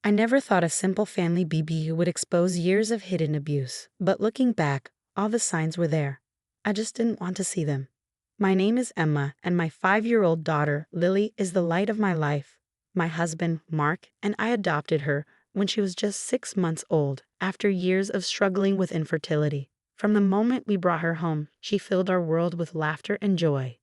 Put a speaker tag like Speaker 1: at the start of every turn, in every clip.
Speaker 1: I never thought a simple family BBQ would expose years of hidden abuse, but looking back, all the signs were there. I just didn't want to see them. My name is Emma, and my 5-year-old daughter, Lily, is the light of my life. My husband, Mark, and I adopted her when she was just 6 months old, after years of struggling with infertility. From the moment we brought her home, she filled our world with laughter and joy.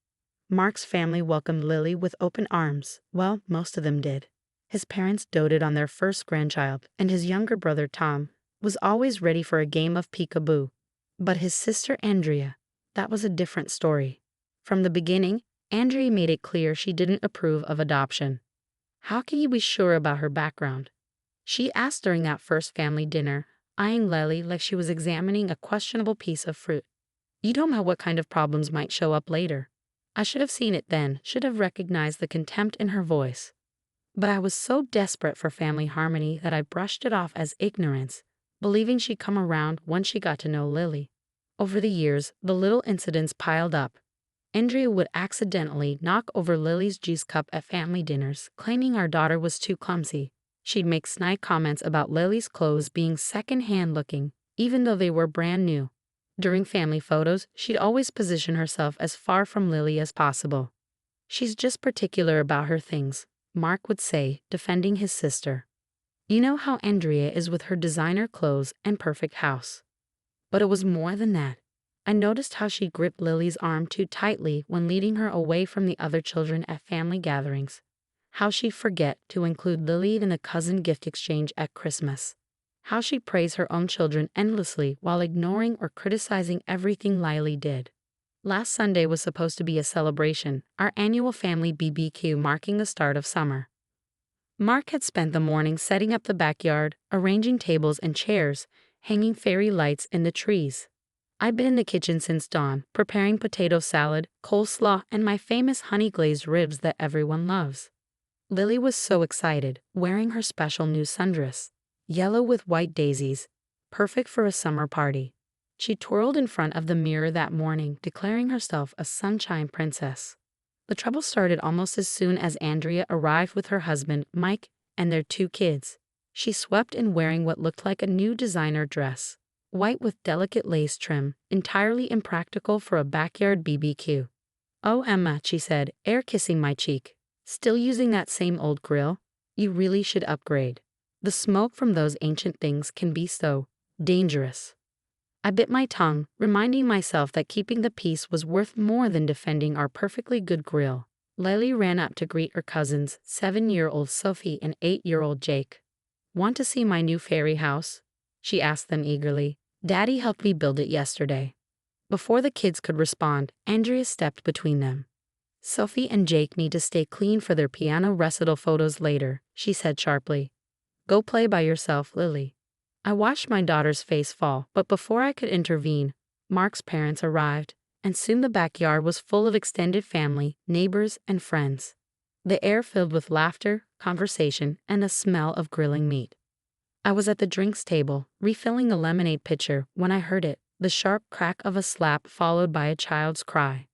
Speaker 1: Mark's family welcomed Lily with open arms. Well, most of them did. His parents doted on their first grandchild, and his younger brother, Tom, was always ready for a game of peekaboo. But his sister, Andrea, that was a different story. From the beginning, Andrea made it clear she didn't approve of adoption. How can you be sure about her background? She asked during that first family dinner, eyeing Lily like she was examining a questionable piece of fruit. You don't know what kind of problems might show up later. I should have seen it then, should have recognized the contempt in her voice. But I was so desperate for family harmony that I brushed it off as ignorance, believing she'd come around once she got to know Lily. Over the years, the little incidents piled up. Andrea would accidentally knock over Lily's juice cup at family dinners, claiming our daughter was too clumsy. She'd make snide comments about Lily's clothes being second-hand looking, even though they were brand new. During family photos, she'd always position herself as far from Lily as possible. She's just particular about her things, Mark would say, defending his sister. You know how Andrea is with her designer clothes and perfect house. But it was more than that. I noticed how she gripped Lily's arm too tightly when leading her away from the other children at family gatherings. How she'd forget to include Lily in a cousin gift exchange at Christmas. How she praised her own children endlessly while ignoring or criticizing everything Lily did. Last Sunday was supposed to be a celebration, our annual family BBQ marking the start of summer. Mark had spent the morning setting up the backyard, arranging tables and chairs, hanging fairy lights in the trees. I'd been in the kitchen since dawn, preparing potato salad, coleslaw, and my famous honey-glazed ribs that everyone loves. Lily was so excited, wearing her special new sundress, yellow with white daisies, perfect for a summer party. She twirled in front of the mirror that morning, declaring herself a sunshine princess. The trouble started almost as soon as Andrea arrived with her husband, Mike, and their 2 kids. She swept in wearing what looked like a new designer dress, white with delicate lace trim, entirely impractical for a backyard BBQ. "Oh, Emma," she said, air kissing my cheek. "Still using that same old grill? You really should upgrade. The smoke from those ancient things can be so dangerous." I bit my tongue, reminding myself that keeping the peace was worth more than defending our perfectly good grill. Lily ran up to greet her cousins, 7-year-old Sophie and 8-year-old Jake. "Want to see my new fairy house?" she asked them eagerly. "Daddy helped me build it yesterday." Before the kids could respond, Andrea stepped between them. "Sophie and Jake need to stay clean for their piano recital photos later," she said sharply. "Go play by yourself, Lily." I watched my daughter's face fall, but before I could intervene, Mark's parents arrived, and soon the backyard was full of extended family, neighbors, and friends. The air filled with laughter, conversation, and the smell of grilling meat. I was at the drinks table, refilling a lemonade pitcher, when I heard it, the sharp crack of a slap followed by a child's cry.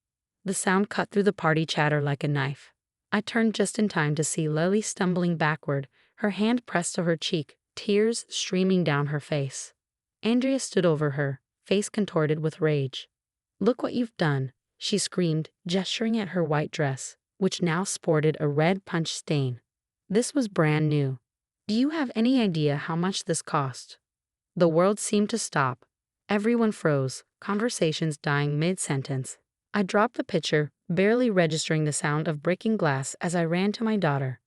Speaker 1: The sound cut through the party chatter like a knife. I turned just in time to see Lily stumbling backward, her hand pressed to her cheek, tears streaming down her face. Andrea stood over her, face contorted with rage. "Look what you've done," she screamed, gesturing at her white dress, which now sported a red punch stain. This was brand new. "Do you have any idea how much this cost?" The world seemed to stop. Everyone froze, conversations dying mid-sentence. I dropped the pitcher, barely registering the sound of breaking glass as I ran to my daughter.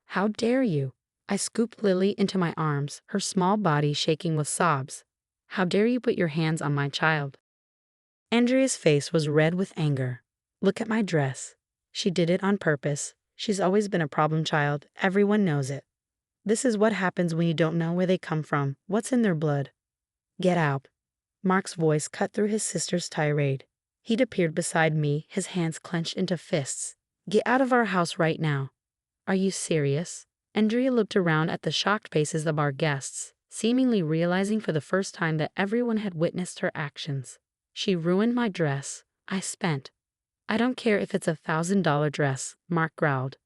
Speaker 1: "How dare you?" I scooped Lily into my arms, her small body shaking with sobs. "How dare you put your hands on my child?" Andrea's face was red with anger. "Look at my dress. She did it on purpose. She's always been a problem child. Everyone knows it. This is what happens when you don't know where they come from, what's in their blood." "Get out." Mark's voice cut through his sister's tirade. He'd appeared beside me, his hands clenched into fists. "Get out of our house right now." "Are you serious?" Andrea looked around at the shocked faces of our guests, seemingly realizing for the first time that everyone had witnessed her actions. "She ruined my dress. I spent. I don't care if it's $1,000 dress," Mark growled.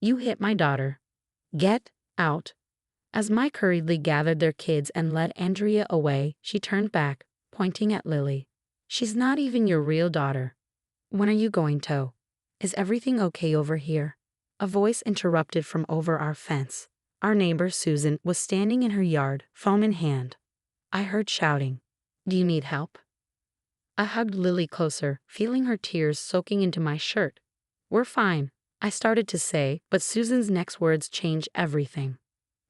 Speaker 1: "You hit my daughter. Get out." As Mike hurriedly gathered their kids and led Andrea away, she turned back, pointing at Lily. She's not even your real daughter. When are you going to? Is everything okay over here? A voice interrupted from over our fence. Our neighbor Susan was standing in her yard, phone in hand. I heard shouting. Do you need help? I hugged Lily closer, feeling her tears soaking into my shirt. We're fine, I started to say, but Susan's next words changed everything.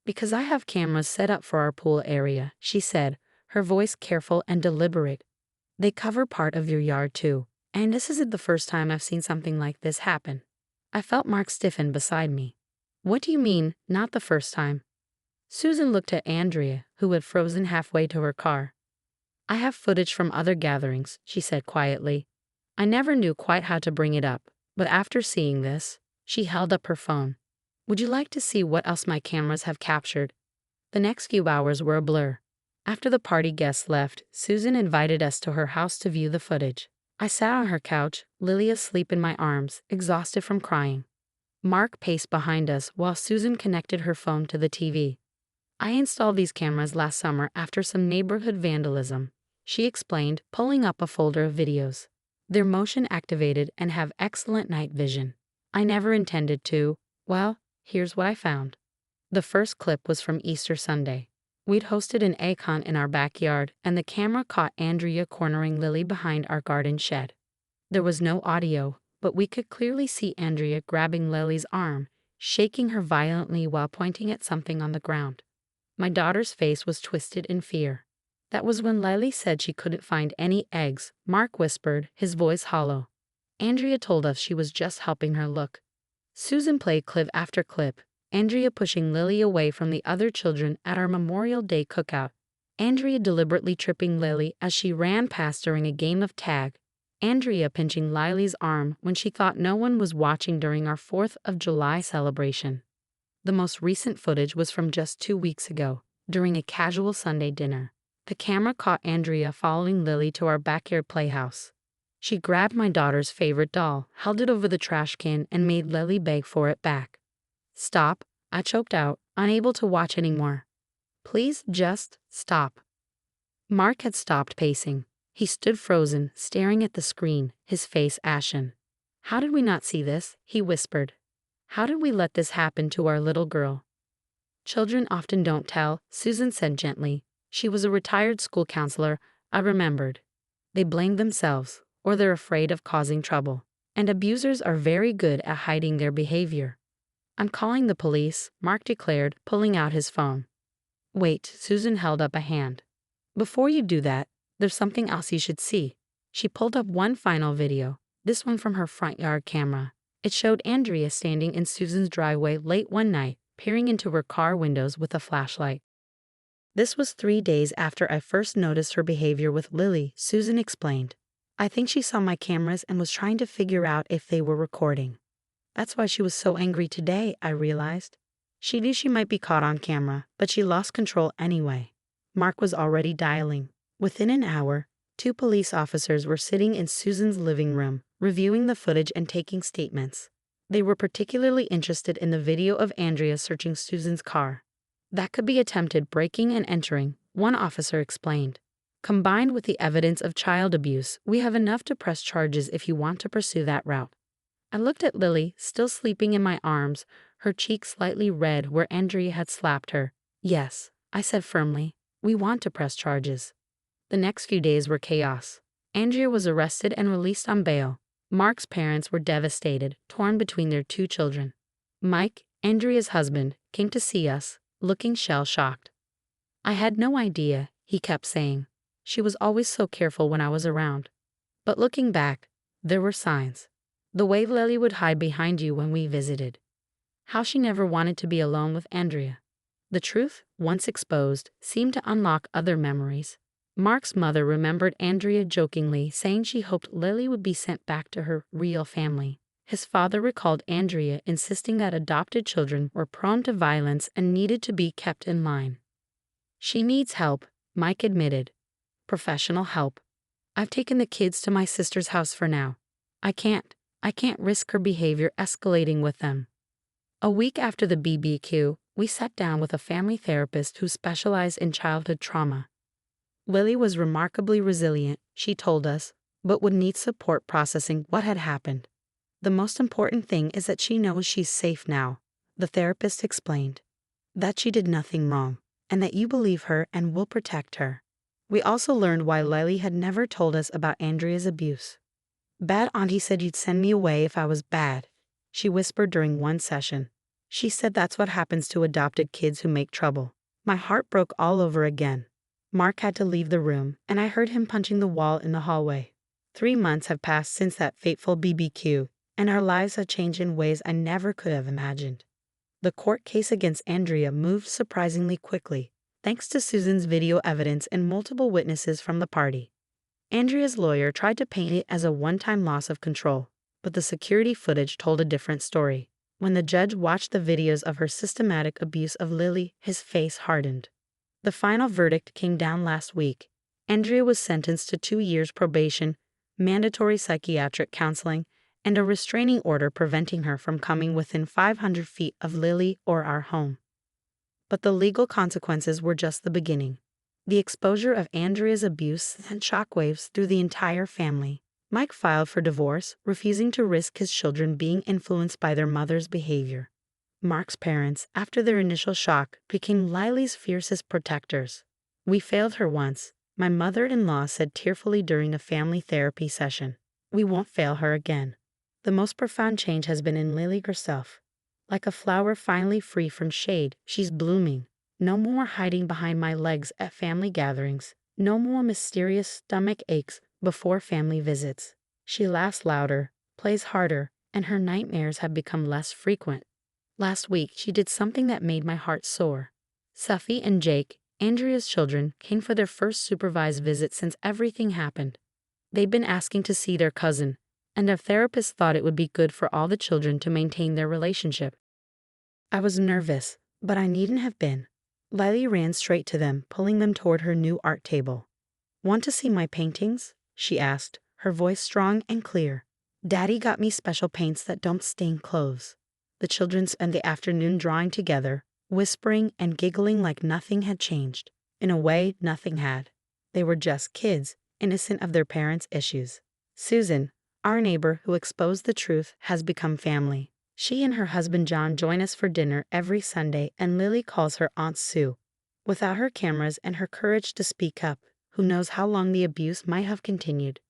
Speaker 1: Because I have cameras set up for our pool area, she said, her voice careful and deliberate. They cover part of your yard too, and this isn't the first time I've seen something like this happen. I felt Mark stiffen beside me. What do you mean, not the first time? Susan looked at Andrea, who had frozen halfway to her car. I have footage from other gatherings, she said quietly. I never knew quite how to bring it up, but after seeing this, she held up her phone. Would you like to see what else my cameras have captured? The next few hours were a blur. After the party guests left, Susan invited us to her house to view the footage. I sat on her couch, Lily asleep in my arms, exhausted from crying. Mark paced behind us while Susan connected her phone to the TV. I installed these cameras last summer after some neighborhood vandalism, she explained, pulling up a folder of videos. They're motion activated and have excellent night vision. I never intended to. Well, here's what I found. The first clip was from Easter Sunday. We'd hosted an egg hunt in our backyard, and the camera caught Andrea cornering Lily behind our garden shed. There was no audio, but we could clearly see Andrea grabbing Lily's arm, shaking her violently while pointing at something on the ground. My daughter's face was twisted in fear. That was when Lily said she couldn't find any eggs, Mark whispered, his voice hollow. Andrea told us she was just helping her look. Susan played clip after clip, Andrea pushing Lily away from the other children at our Memorial Day cookout, Andrea deliberately tripping Lily as she ran past during a game of tag, Andrea pinching Lily's arm when she thought no one was watching during our 4th of July celebration. The most recent footage was from just 2 weeks ago, during a casual Sunday dinner. The camera caught Andrea following Lily to our backyard playhouse. She grabbed my daughter's favorite doll, held it over the trash can, and made Lily beg for it back. Stop, I choked out, unable to watch anymore. Please just stop. Mark had stopped pacing. He stood frozen, staring at the screen, his face ashen. How did we not see this? He whispered. How did we let this happen to our little girl? Children often don't tell, Susan said gently. She was a retired school counselor, I remembered. They blame themselves, or they're afraid of causing trouble. And abusers are very good at hiding their behavior. I'm calling the police, Mark declared, pulling out his phone. Wait, Susan held up a hand. Before you do that, there's something else you should see. She pulled up one final video, this one from her front yard camera. It showed Andrea standing in Susan's driveway late one night, peering into her car windows with a flashlight. This was 3 days after I first noticed her behavior with Lily, Susan explained. I think she saw my cameras and was trying to figure out if they were recording. That's why she was so angry today, I realized. She knew she might be caught on camera, but she lost control anyway. Mark was already dialing. Within an hour, 2 police officers were sitting in Susan's living room, reviewing the footage and taking statements. They were particularly interested in the video of Andrea searching Susan's car. That could be attempted breaking and entering, one officer explained. Combined with the evidence of child abuse, we have enough to press charges if you want to pursue that route. I looked at Lily, still sleeping in my arms, her cheek slightly red where Andrea had slapped her. Yes, I said firmly, we want to press charges. The next few days were chaos. Andrea was arrested and released on bail. Mark's parents were devastated, torn between their 2 children. Mike, Andrea's husband, came to see us, looking shell-shocked. I had no idea, he kept saying. She was always so careful when I was around. But looking back, there were signs. The way Lily would hide behind you when we visited. How she never wanted to be alone with Andrea. The truth, once exposed, seemed to unlock other memories. Mark's mother remembered Andrea jokingly saying she hoped Lily would be sent back to her real family. His father recalled Andrea insisting that adopted children were prone to violence and needed to be kept in line. She needs help, Mike admitted. Professional help. I've taken the kids to my sister's house for now. I can't risk her behavior escalating with them. A week after the BBQ, We sat down with a family therapist who specialized in childhood trauma. Lily was remarkably resilient, she told us, but would need support processing what had happened. The most important thing is that she knows she's safe now, the therapist explained. That she did nothing wrong, and that you believe her and will protect her. We also learned why Lily had never told us about Andrea's abuse. Bad auntie said you'd send me away if I was bad, she whispered during one session. She said that's what happens to adopted kids who make trouble. My heart broke all over again. Mark had to leave the room, and I heard him punching the wall in the hallway. 3 months have passed since that fateful BBQ, and our lives have changed in ways I never could have imagined. The court case against Andrea moved surprisingly quickly, thanks to Susan's video evidence and multiple witnesses from the party. Andrea's lawyer tried to paint it as a one-time loss of control, but the security footage told a different story. When the judge watched the videos of her systematic abuse of Lily, his face hardened. The final verdict came down last week. Andrea was sentenced to 2 years probation, mandatory psychiatric counseling, and a restraining order preventing her from coming within 500 feet of Lily or our home. But the legal consequences were just the beginning. The exposure of Andrea's abuse sent shockwaves through the entire family. Mike filed for divorce, refusing to risk his children being influenced by their mother's behavior. Mark's parents, after their initial shock, became Lily's fiercest protectors. We failed her once, my mother-in-law said tearfully during a family therapy session. We won't fail her again. The most profound change has been in Lily herself. Like a flower finally free from shade, she's blooming. No more hiding behind my legs at family gatherings. No more mysterious stomach aches before family visits. She laughs louder, plays harder, and her nightmares have become less frequent. Last week, she did something that made my heart soar. Suffy and Jake, Andrea's children, came for their first supervised visit since everything happened. They'd been asking to see their cousin, and a therapist thought it would be good for all the children to maintain their relationship. I was nervous, but I needn't have been. Lily ran straight to them, pulling them toward her new art table. "Want to see my paintings?" she asked, her voice strong and clear. "Daddy got me special paints that don't stain clothes." The children spent the afternoon drawing together, whispering and giggling like nothing had changed. In a way, nothing had. They were just kids, innocent of their parents' issues. Susan, our neighbor who exposed the truth, has become family. She and her husband John join us for dinner every Sunday, and Lily calls her Aunt Sue. Without her cameras and her courage to speak up, who knows how long the abuse might have continued.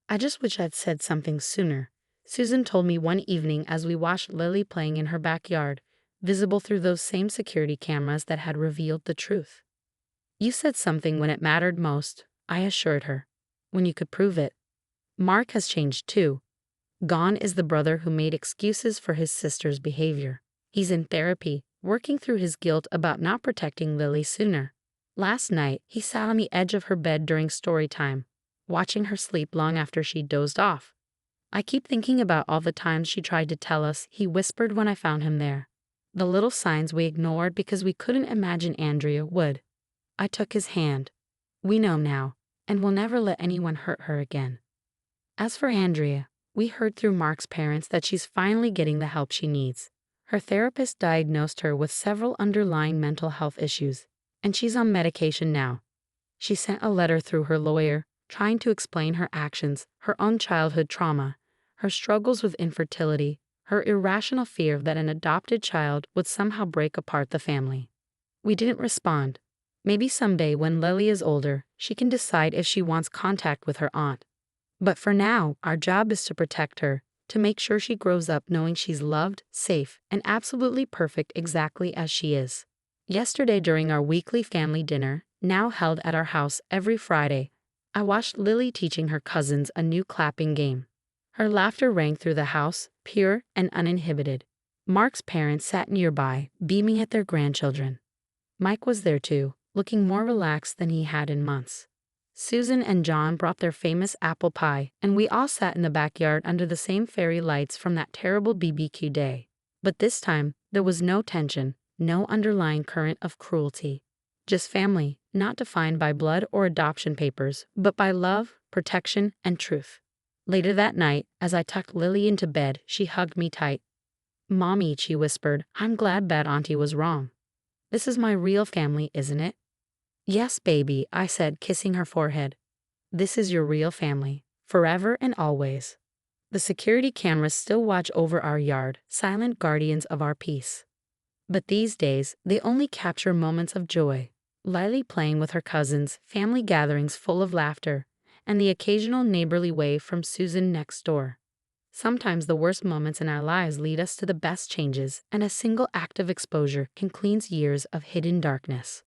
Speaker 1: "I just wish I'd said something sooner," Susan told me one evening as we watched Lily playing in her backyard, visible through those same security cameras that had revealed the truth. "You said something when it mattered most," I assured her. "When you could prove it." Mark has changed too. Gone is the brother who made excuses for his sister's behavior. He's in therapy, working through his guilt about not protecting Lily sooner. Last night, he sat on the edge of her bed during story time, watching her sleep long after she dozed off. "I keep thinking about all the times she tried to tell us," he whispered when I found him there. "The little signs we ignored because we couldn't imagine Andrea would." I took his hand. "We know now, and we'll never let anyone hurt her again." As for Andrea, we heard through Mark's parents that she's finally getting the help she needs. Her therapist diagnosed her with several underlying mental health issues, and she's on medication now. She sent a letter through her lawyer, trying to explain her actions, her own childhood trauma, her struggles with infertility, her irrational fear that an adopted child would somehow break apart the family. We didn't respond. Maybe someday when Lily is older, she can decide if she wants contact with her aunt. But for now, our job is to protect her, to make sure she grows up knowing she's loved, safe, and absolutely perfect exactly as she is. Yesterday during our weekly family dinner, now held at our house every Friday, I watched Lily teaching her cousins a new clapping game. Her laughter rang through the house, pure and uninhibited. Mark's parents sat nearby, beaming at their grandchildren. Mike was there too, looking more relaxed than he had in months. Susan and John brought their famous apple pie, and we all sat in the backyard under the same fairy lights from that terrible BBQ day. But this time, there was no tension, no underlying current of cruelty. Just family, not defined by blood or adoption papers, but by love, protection, and truth. Later that night, as I tucked Lily into bed, she hugged me tight. "Mommy," she whispered, "I'm glad Bad Auntie was wrong." This is my real family, isn't it? Yes, baby, I said, kissing her forehead. This is your real family, forever and always. The security cameras still watch over our yard, silent guardians of our peace. But these days, they only capture moments of joy. Lily playing with her cousins, family gatherings full of laughter, and the occasional neighborly wave from Susan next door. Sometimes the worst moments in our lives lead us to the best changes, and a single act of exposure can cleanse years of hidden darkness.